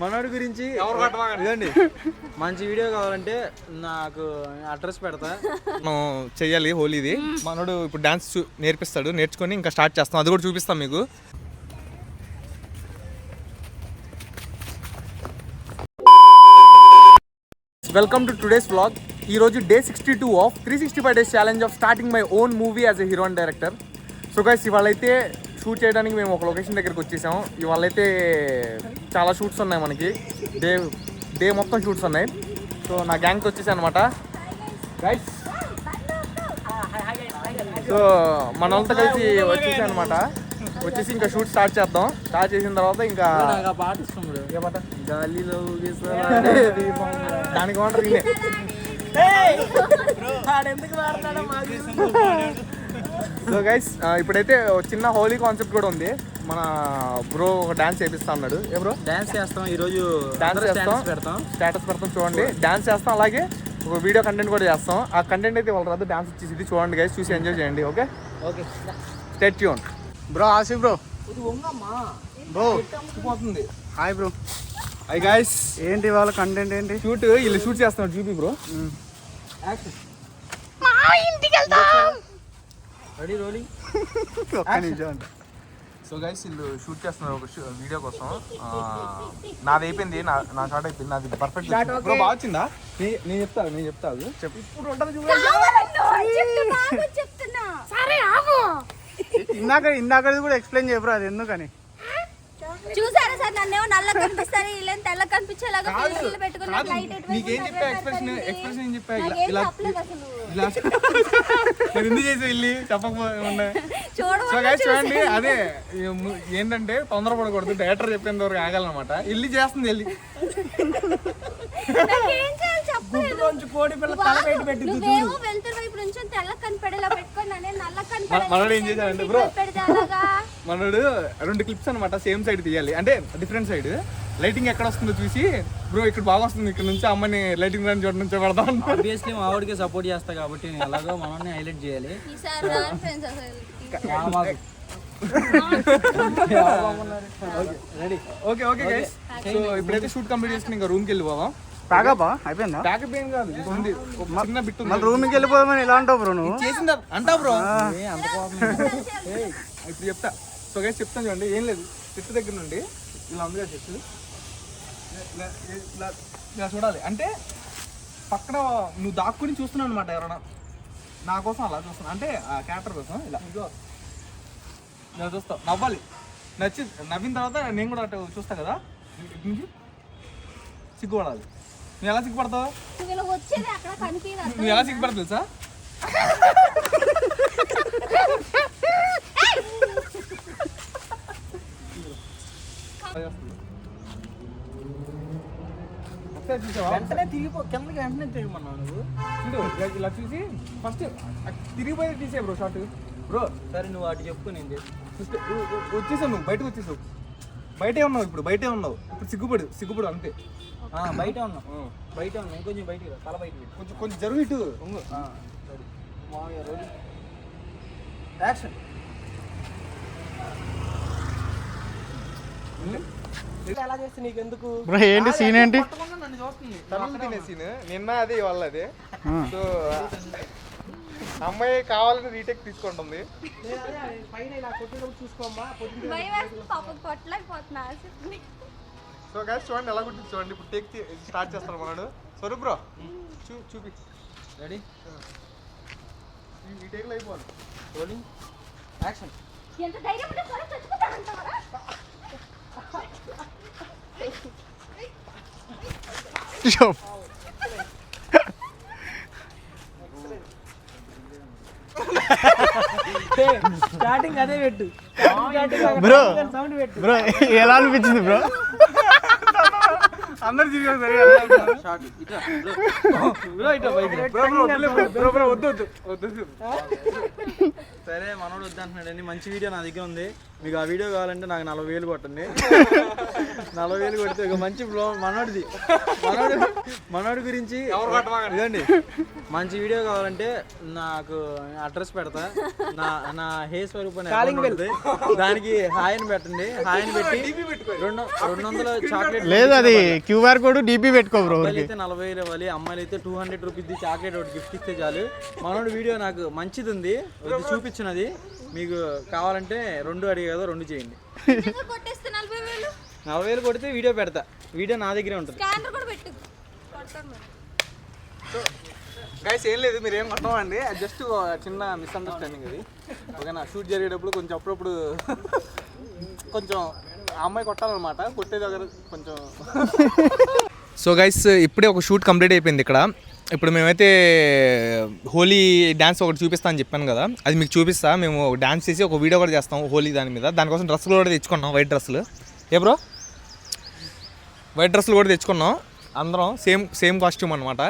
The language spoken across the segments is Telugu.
మనోడి గురించి ఇదండి మంచి వీడియో కావాలంటే నాకు అడ్రస్ పెడతా. మనం చెయ్యాలి హోలీది. మనోడు ఇప్పుడు డాన్స్ నేర్పిస్తాడు, నేర్చుకొని ఇంకా స్టార్ట్ చేస్తాం, అది కూడా చూపిస్తాం మీకు. Welcome to today's vlog. ఈరోజు day 62 of 365 days challenge of starting my own movie as a hero and director. So guys ఇవాళ అయితే షూట్ చేయడానికి మేము ఒక లొకేషన్ దగ్గరికి వచ్చేసాం. ఇవాళ అయితే చాలా షూట్స్ ఉన్నాయి మనకి, డే మొత్తం షూట్స్ ఉన్నాయి. సో నా గ్యాంగ్తో వచ్చేసాను అనమాట గైస్. సో మన వాళ్ళతో కలిసి వచ్చేసాను అనమాట. వచ్చేసి ఇంకా షూట్ స్టార్ట్ చేద్దాం. స్టార్ట్ చేసిన తర్వాత ఇంకా పాట ఇష్టం ఏ పాట గాలిలో దానికి ఏమంటారు సో గైస్ ఇప్పుడైతే చిన్న హోలీ కాన్సెప్ట్ కూడా ఉంది. మన బ్రో ఒక డాన్స్ చేపిస్తా అన్నాడు. ఏ బ్రో? డాన్స్ చేస్తాం ఈరోజు, డాన్స్ చేస్తాం, స్టేటస్ పెడతాం చూడండి. డాన్స్ చేస్తాం, అలాగే ఒక వీడియో కంటెంట్ కూడా చేస్తాం. ఆ కంటెంట్ అయితే వాళ్ళు రాదు, డాన్స్ వచ్చేసి ఇది చూడండి గైస్, చూసి ఎంజాయ్ చేయండి. Okay okay stay tune. Bro Asif bro bro పోతుంది. Hi bro. Hi guys. ఏంటి వాళ్ళ కంటెంట్ ఏంటి? షూట్ వీళ్ళు షూట్ చేస్తున్నారు చూపి బ్రో. Ready rolling. ఒక్క నిమిషం అంట. సో గైస్ వీళ్ళు షూట్ చేస్తున్నారు ఒక వీడియో కోసం. నాది అయిపోయింది, నా షార్ట్ అయిపోయింది, నాది పర్ఫెక్ట్. బ్రో బాగా వచ్చిందా? నేను చెప్తాను చెప్పు. ఇప్పుడు ఉంటుంది ఇందాకది కూడా ఎక్స్ప్లెయిన్ చేయబ్రో, అది ఎందుకని. చూసారా సార్, నన్నేమో నల్ల కనిపిస్తారు, వీళ్ళని తెల్ల కనిపించేలాగా పెట్టుకున్నారు. నీకేం చెప్పా? ఎక్స్ప్రెషన్ ఏం చెప్పా? ఇలా ఎందుకు చేసి వెళ్ళి చెప్పకపోతే. సో గైస్ చూడండి, అదే ఏంటంటే తొందరపడకూడదు, డైరెక్టర్ చెప్పేంత వరకు ఆగాలన్నమాట. వెళ్ళి చేస్తుంది వెళ్ళి మనోడు ఏం చేశాడంటే బ్రో, మనోడు 2 క్లిప్స్ అనమాట సేమ్ సైడ్ తీయాలి, అంటే డిఫరెంట్ సైడ్. లైటింగ్ ఎక్కడ వస్తుందో చూసి బ్రో ఇక్కడ బాగా వస్తుంది, ఇక్కడ నుంచి అమ్మని లైటింగ్ రాని చోట నుంచే పెడతాం. ఆబ్వియస్లీ మా ఆవిడకి సపోర్ట్ చేస్తా కాబట్టి నేను ఎలాగో మనల్ని హైలైట్ చేయాలి. Okay okay guys. సో ఇప్పుడైతే షూట్ కంప్లీట్ చేసుకుని ఇంకా రూమ్కి వెళ్ళిపోదాం. ప్యాకప్ అయిపోయిందా? ప్యాకప్ ఏం కాదు, చిన్న బిట్. మళ్ళీ రూమ్కి వెళ్ళిపోదామని ఎలా అంటావు బ్రో నువ్వు? చేసిందా అంటా బ్రో, ఇప్పుడు చెప్తా. సో గైస్ చెప్తాను చూడండి, ఏం లేదు, చెట్టు దగ్గర నుండి ఇలా ఉంది కదా చెట్టు, ఇలా చూడాలి. అంటే పక్కన నువ్వు దాక్కుని చూస్తున్నావు అనమాట, ఎవరైనా నా కోసం అలా చూస్తున్నా, అంటే ఆ క్యారెక్టర్ కోసం ఇలా ఇలా చూస్తావు, నవ్వాలి. నవ్విన తర్వాత నేను కూడా అటు చూస్తా కదా, ఇటు నుంచి సిగ్గుపడాలి. నువ్వు ఎలా సిగ్గుపడతావు? నువ్వు ఎలా సిగ్గుపడతావు తెలుసా? వెంటనే తిరిగిపో, కిందకి వెంటనే తిరిగిమన్నావు నువ్వు. చూడు ఇలా చూసి ఫస్ట్ తిరిగిపోయి తీసే బ్రో షార్ట్. బ్రో సరే నువ్వు అటు చెప్పు, నేను వచ్చేసావు, నువ్వు బయటకు వచ్చేసావు, బయటే ఉన్నావు, ఇప్పుడు బయటే ఉన్నావు. ఇప్పుడు సిగ్గుపడు అంతే. బయట ఉన్నావు, ఇంకొంచెం బయటికి తల బయట కొంచెం జరుగు, ఇటు యాక్షన్. ఎలా చేస్తే నీకు ఎందుకు బ్రో? ఏంటి సీన్ ఏంటి? నన్ను చూస్తుంది తమిళ తినే సీన్ నిన్న, అదే వాళ్ళ అదే. సో అమ్మాయి కావాలని రీటేక్ తీసుకుంటుంది. సో గైస్ చూడండి ఎలా కుట్టింది చూడండి. ఇప్పుడు టేక్ స్టార్ట్ చేస్తాను మనడు. స్వరూప్ బ్రో చూపి. రెడీ? ఈ టేక్లో అయిపోవాలి. Rolling action. స్టార్టింగ్ అదే పెట్టు బ్రో. బ్రో ఎలా అనిపించింది బ్రో? అందరు సరే మనోడు వద్దంటున్నాడు, మంచి వీడియో నా దగ్గర ఉంది. మీకు ఆ వీడియో కావాలంటే నాకు 40,000 కొట్టండి. 40,000 కొడితే ఒక మంచి మనోడి గురించి ఇదండి. మంచి వీడియో కావాలంటే నాకు అడ్రస్ పెడతా. నా హే స్వరూప్ దానికి హాయ్ అని పెట్టండి. హాయ్ అని పెట్టి 200 చాక్లెట్ లేదు, అది క్యూఆర్ కోడ్ డీపీ పెట్టుకో బ్రో. అయితే 40,000 ఇవ్వాలి, అమ్మాయిలు అయితే 200 రూపీస్ చాక్లెట్ ఒకటి గిఫ్ట్ ఇస్తే చాలు. మనోడి వీడియో నాకు మంచిది ఉంది, చూపించినది. మీకు కావాలంటే 2 అడిగే కదా, 2 చేయండి. 40,000 కొడితే వీడియో పెడతా. వీడియో నా దగ్గరే ఉంటుంది. గైస్ ఏం లేదు, మీరు ఏం కొట్టమండి, జస్ట్ చిన్న మిస్అండర్స్టాండింగ్ అది. ఓకేనా? షూట్ జరిగేటప్పుడు కొంచెం అప్పుడప్పుడు కొంచెం ఆ అమ్మాయి కొట్టాలన్నమాట, కొట్టే దగ్గర కొంచెం. సో గైస్ ఇప్పుడే ఒక షూట్ కంప్లీట్ అయిపోయింది ఇక్కడ. ఇప్పుడు మేమైతే హోలీ డ్యాన్స్ ఒకటి చూపిస్తా అని చెప్పాను కదా, అది మీకు చూపిస్తా. మేము డ్యాన్స్ చేసి ఒక వీడియో కూడా చేస్తాం హోలీ దాని మీద. దానికోసం డ్రెస్సులు కూడా తెచ్చుకున్నాం, వైట్ డ్రెస్సులు. ఏ బ్రో, వైట్ డ్రెస్సులు కూడా తెచ్చుకున్నాం అందరం, సేమ్ కాస్ట్యూమ్ అనమాట.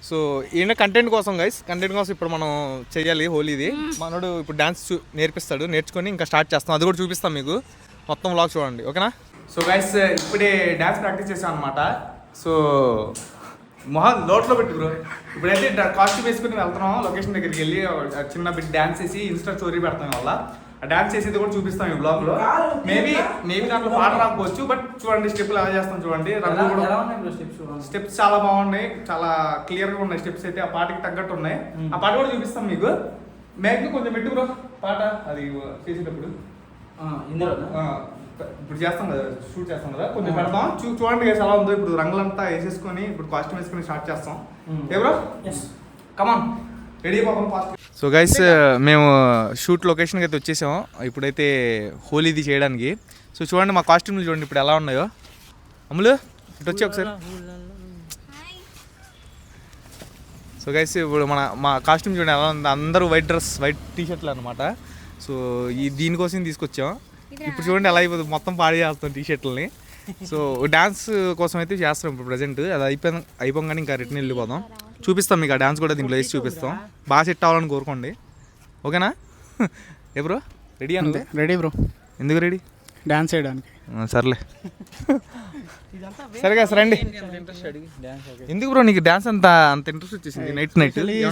సో ఈయన కంటెంట్ కోసం గైస్, కంటెంట్ కోసం ఇప్పుడు మనం చెయ్యాలి హోలీది. మనోడు ఇప్పుడు డ్యాన్స్ నేర్పిస్తాడు, నేర్చుకొని ఇంకా స్టార్ట్ చేస్తాం. అది కూడా చూపిస్తాం మీకు, మొత్తం వ్లాగ్ చూడండి. ఓకేనా? సో గైస్ ఇప్పుడే డ్యాన్స్ ప్రాక్టీస్ చేసాం అనమాట. సో మొహం లోట్లో పెట్టి బ్రో, ఇప్పుడైతే కాస్ట్యూమ్ వేసుకుని వెళ్తున్నాం లొకేషన్ దగ్గరికి వెళ్ళి చిన్న బిట్ డ్యాన్స్ చేసి ఇన్స్టా స్టోరీ పెడతాం. వల్ల ఆ డ్యాన్స్ చేసేది కూడా చూపిస్తాం ఈ బ్లాగ్లో. మేబీ దాంట్లో పాట రాకపోవచ్చు, బట్ చూడండి స్టెప్లు ఎలా చేస్తాం చూడండి. రంగు కూడా స్టెప్స్ చాలా బాగున్నాయి, చాలా క్లియర్గా ఉన్నాయి స్టెప్స్ అయితే. ఆ పాటకి తగ్గట్టు ఉన్నాయి. ఆ పాట కూడా చూపిస్తాం మీకు. మేకు కొంచెం పెట్టు బ్రో పాట, అది చేసేటప్పుడు ఇప్పుడు చేస్తాం కదా, షూట్ చేస్తాం కదా, కొంచెం పెడతాం. చూడండి గైస్ ఎలా ఉందో. ఇప్పుడు రంగులంతా వేసేసుకొని ఇప్పుడు కాస్ట్యూమ్ వేసుకొని స్టార్ట్ చేస్తాం. ఏ బ్రో, కమాన్ రెడీ అయిపోతాం ఫాస్ట్. సో గైస్ మేము షూట్ లొకేషన్కి అయితే వచ్చేసాము ఇప్పుడైతే హోలీది చేయడానికి. సో చూడండి మా కాస్ట్యూమ్లు చూడండి ఇప్పుడు ఎలా ఉన్నాయో. అమ్ములు ఇటు వచ్చి ఒకసారి. సో గైస్ ఇప్పుడు మా కాస్ట్యూమ్ చూడండి ఎలా ఉంది. అందరూ వైట్ డ్రెస్, వైట్ టీషర్ట్లు అనమాట. సో దీనికోసం తీసుకొచ్చాం. ఇప్పుడు చూడండి ఎలా అయిపోతుంది, మొత్తం పాడి చేస్తాం టీషర్ట్లని. సో డ్యాన్స్ కోసం అయితే చేస్తాం ఇప్పుడు ప్రజెంట్. అది అయిపోగానే ఇంకా రిటర్న్ వెళ్ళిపోదాం. చూపిస్తాం మీకు ఆ డ్యాన్స్ కూడా దీంట్లో వేసి చూపిస్తాం. బాగా సెట్ అవ్వాలని కోరుకోండి. ఓకేనా? ఏ బ్రో రెడీ అంటే? Ready bro. ఎందుకు రెడీ? డాన్స్ చేయడానికి. సర్లే సరేగా రండి. ఎందుకు బ్రో నీకు డాన్స్ అంత ఇంట్రెస్ట్ వచ్చేసింది? నైట్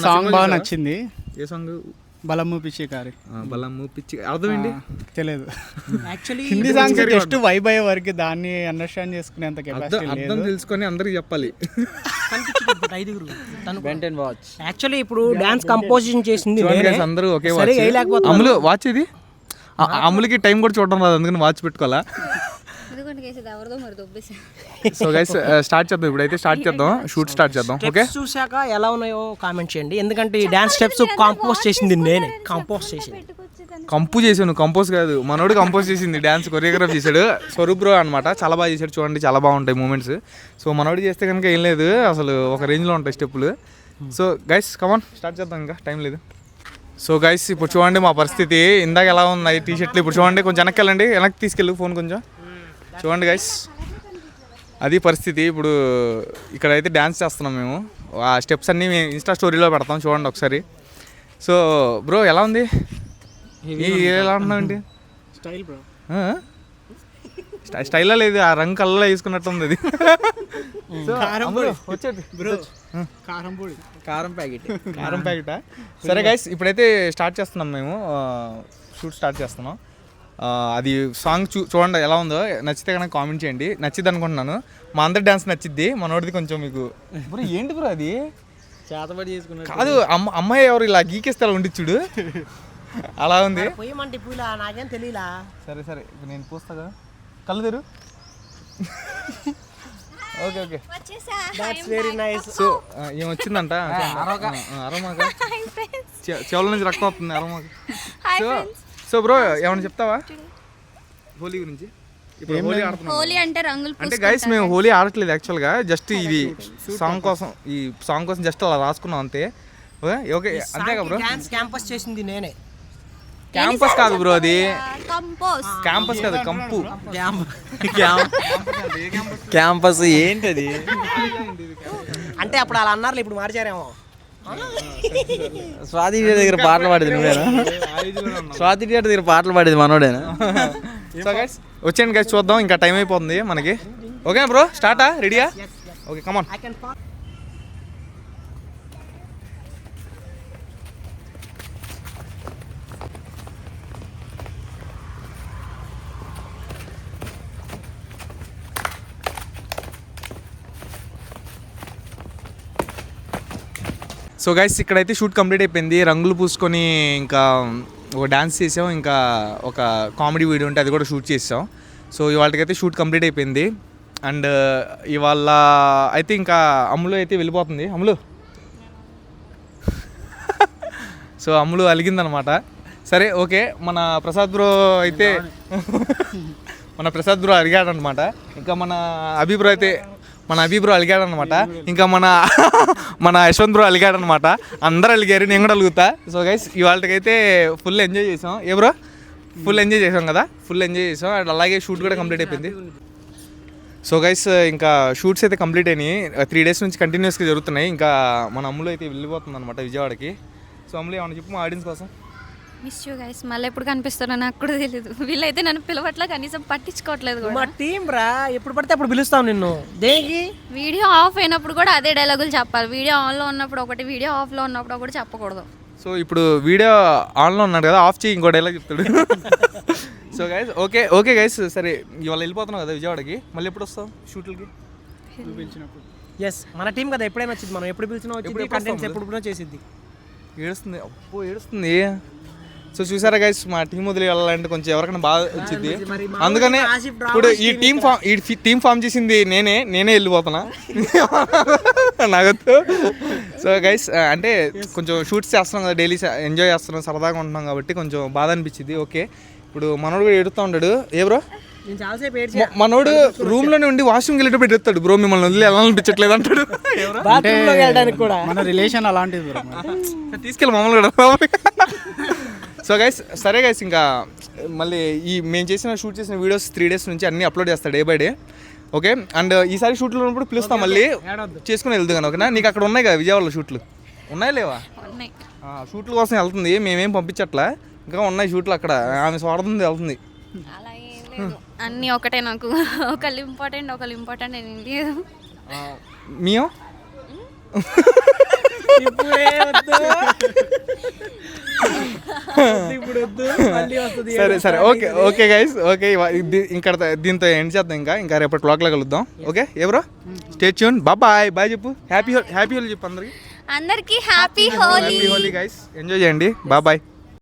సాంగ్ బాగా నచ్చింది. ఏ సాంగ్? బలము పిచ్చి కారి. బలము పిచ్చి అర్థమేంటి తెలియదు. Actually Hindi songs just vibe అయ్యే వరకు దాన్ని అండర్స్టాండ్ చేసుకునేంత కెపాసిటీ లేదు. అర్థం తెలుసుకొని అందరికి చెప్పాలి. యాక్చువల్లీ ఇప్పుడు డాన్స్ కంపోజిషన్ చేసింది అందరూ ఒకే వాచ్. అమ్ములు వాచ్ ఇది. అమ్ములకి టైం కూడా చూడడం రాదు, అందుకని వాచ్ పెట్టుకోవాలా. సో గైస్ స్టార్ట్ చేద్దాం. ఇప్పుడైతే స్టార్ట్ చేద్దాం, షూట్ స్టార్ట్ చేద్దాం. ఓకే, చూసాక ఎలా ఉన్నాయో కామెంట్ చేయండి. ఎందుకంటే ఈ డాన్స్ స్టెప్స్ కంపోజ్ చేసింది నేనే. కంపోజ్ చేసాను, కంపోజ్ కాదు, మనోడు కంపోజ్ చేసింది. డాన్స్ కొరియోగ్రాఫ్ చేశాడు స్వరూప్ బ్రో అనమాట. చాలా బాగా చేశాడు, చూడండి చాలా బాగుంటాయి మూమెంట్స్. సో మనోడు చేస్తే కనుక ఏం లేదు, అసలు ఒక రేంజ్లో ఉంటాయి స్టెప్పులు. సో గైస్ కమాన్ స్టార్ట్ చేద్దాం, ఇంకా టైం లేదు. సో గైస్ ఇప్పుడు చూడండి మా పరిస్థితి. ఇందాక ఎలా ఉన్నాయి టీషర్ట్లు, ఇప్పుడు చూడండి కొంచెం వెనక్కి వెళ్ళండి, వెనక్కి తీసుకెళ్ళి ఫోన్ కొంచెం. చూడండి గైస్ అది పరిస్థితి. ఇప్పుడు ఇక్కడైతే డ్యాన్స్ చేస్తున్నాం మేము. ఆ స్టెప్స్ అన్నీ మేము ఇన్స్టా స్టోరీలో పెడతాం, చూడండి ఒకసారి. సో బ్రో ఎలా ఉంది? ఎలా ఉన్నామండి? Style bro. స్టైల్లో లేదు, ఆ రంగు కళ్ళలో వేసుకున్నట్టు ఉంది అది. కారం ప్యాకెటా? సరే గైస్ ఇప్పుడైతే స్టార్ట్ చేస్తున్నాం మేము, షూట్ స్టార్ట్ చేస్తున్నాం. అది సాంగ్ చూడండి ఎలా ఉందో. నచ్చితే కనుక కామెంట్ చేయండి. నచ్చిద్ది అనుకుంటున్నాను. మా అందరి డాన్స్ నచ్చిద్ది, మనోడిది కొంచెం మీకు. బ్రో ఏంటి బ్రో అది? చేతబడి చేసుకున్నా కాదు, అమ్మాయి ఎవరు ఇలా గీకేస్తే అలా ఉండిచ్చుడు అలా ఉంది. నాకేం తెలియలా. సరే ఇప్పుడు నేను పూస్తా కదా, కళ్ళు తెరు. Okay okay that's very nice. So ఏం వచ్చిందంట అరమాక, చెవుల నుంచి రక్తం వస్తుంది అరమాక. సో బ్రో ఏమైనా చెప్తావా హోలీ గురించి? ఇప్పుడు హోలీ ఆడుతున్నాం. హోలీ అంటే రంగులు అంటే గైస్ మేము హోలీ ఆడట్లేదు యాక్చువల్గా, జస్ట్ ఇది సాంగ్ కోసం, ఈ సాంగ్ కోసం జస్ట్ అలా రాసుకున్నాం అంతే. ఓకే ఓకే అంతేగా బ్రో? క్యాంపస్ చేసింది నేనే. క్యాంపస్ కాదు బ్రో, అది క్యాంపస్ కాదు, కంపు. క్యాంపస్ ఏంటది? అంటే అప్పుడు అలా అన్నారు, ఇప్పుడు మార్చారేమో. స్వాతి దగ్గర పాటలు పాడేది నువ్వేనా? స్వాతి దగ్గర పాటలు పాడేది మనోడేనా? సో గైస్ వచ్చేయండి గైస్ చూద్దాం, ఇంకా టైం అయిపోతుంది మనకి. ఓకే బ్రో, స్టార్టా? రెడీయా? Okay come on. సో గైస్ ఇక్కడైతే షూట్ కంప్లీట్ అయిపోయింది. రంగులు పూసుకొని ఇంకా ఒక డ్యాన్స్ చేసాం, ఇంకా ఒక కామెడీ వీడియో ఉంటే అది కూడా షూట్ చేసాం. సో ఇవాళకైతే షూట్ కంప్లీట్ అయిపోయింది. అండ్ ఇవాళ అయితే ఇంకా అమ్ములు అయితే వెళ్ళిపోతుంది. అమ్ములు సో అమ్ములు అలిగిందనమాట. సరే ఓకే, మన ప్రసాద్ బ్రో అయితే అడిగాడనమాట. ఇంకా మన అభి బ్రో అలిగాడనమాట. ఇంకా మన యశ్వంత్ బ్రో అలిగాడనమాట. అందరూ అలిగారు, నేను కూడా అలుగుతా. సో గైస్ ఇవాళకైతే ఫుల్ ఎంజాయ్ చేసాం. ఏ బ్రో? ఫుల్ ఎంజాయ్ చేసాం కదా, ఫుల్ ఎంజాయ్ చేసాం. అండ్ అలాగే షూట్ కూడా కంప్లీట్ అయిపోయింది. సో గైస్ ఇంకా షూట్స్ అయితే కంప్లీట్ అయినాయి. 3 days నుంచి కంటిన్యూస్గా జరుగుతున్నాయి. ఇంకా మన అమ్ములు అయితే వెళ్ళిపోతుంది అనమాట విజయవాడకి. సో అమ్ములు ఏమన్నా చెప్పు మా ఆడియన్స్ కోసం. Miss you guys. మళ్ళీ ఎప్పుడు కనిపిస్తారో నాకు కూడా తెలియదు. వీళ్ళైతే నన్ను పిలవట్లా, కనీసం పట్టించుకోవట్లేదు మా కూడా. టీం రా, ఎప్పుడు పడితే అప్పుడు పిలుస్తాం నిన్ను. దేనికి? వీడియో ఆఫ్ అయినప్పుడు కూడా అదే డైలాగులు చెప్పాలి. వీడియో ఆన్లో ఉన్నప్పుడు ఒకటి, వీడియో ఆఫ్లో ఉన్నప్పుడు ఒకటి చెప్పకూడదు. సో ఇప్పుడు వీడియో ఆన్లో ఉన్నాడు కదా, ఆఫ్ చేయి, ఇంకో డైలాగ్ చెప్తాడు. సో గైస్ ఓకే గైస్, సరే ఇవాళ వెళ్ళిపోతున్నావు కదా విజయవాడకి, మళ్ళీ ఎప్పుడు వస్తావు షూట్లకి? ఎస్, మన టీం కదా, ఎప్పుడైనా వచ్చింది. మనం ఎప్పుడు పిలిచినా వచ్చింది, కంటెంట్స్ ఎప్పుడు చేసిద్ది. ఏడుస్తుంది. సో చూసారా గైస్, మా టీం వదిలి వెళ్ళాలంటే కొంచెం ఎవరికైనా బాగా వచ్చింది. అందుకనే ఇప్పుడు ఈ టీం ఫామ్ చేసింది నేనే వెళ్ళిపోతున్నా నగదు. సో గైస్ అంటే కొంచెం షూట్స్ చేస్తున్నాం కదా, డైలీ ఎంజాయ్ చేస్తున్నాం, సరదాగా ఉంటున్నాం కాబట్టి కొంచెం బాధ అనిపించింది. ఓకే, ఇప్పుడు మనోడు కూడా ఎడుతూ ఉంటాడు. ఏ బ్రో? మనోడు రూమ్ లోనే ఉండి వాష్రూమ్కి వెళ్ళేటప్పుడు ఎడుతాడు. బ్రో మిమ్మల్ని వదిలి వెళ్ళాలనిపించట్లేదు అంటాడు. మన రిలేషన్ అలాంటిది బ్రో, తీసుకెళ్ళి మమ్మల్ని కూడా. సో గైస్ సరే గైస్, ఇంకా మళ్ళీ మేము షూట్ చేసిన వీడియోస్ 3 days నుంచి అన్నీ అప్లోడ్ చేస్తాడు day by day. Okay, and ఈసారి షూట్లో ఉన్నప్పుడు పిలుస్తాం, మళ్ళీ చేసుకుని వెళ్తాం కానీ. ఓకేనా? నీకు అక్కడ ఉన్నాయి కదా విజయవాడలో షూట్లు ఉన్నాయా లేవా? షూట్ల కోసం వెళ్తుంది, మేమేం పంపించట్లా, ఇంకా ఉన్నాయి షూట్లు అక్కడ. ఆమె స్వార్థంది వెళ్తుంది. అలా ఏం లేదు, అన్నీ ఒకటే నాకు. ఒకళ్ళు ఇంపార్టెంట్ ఏం లేదు. మేము సరే ఓకే గైస్, ఓకే ఇంకా దీంతో ఎండ్ చేద్దాం. ఇంకా రేపటి బ్లాగ్లో కలుద్దాం. ఓకే ఎవరో స్టే ట్యూన్. బాయ్ చెప్పు. హ్యాపీ హోలీ చెప్పు అందరికి. అందరికీ హ్యాపీ హోలీ గైస్, ఎంజాయ్ చేయండి. బాయ్.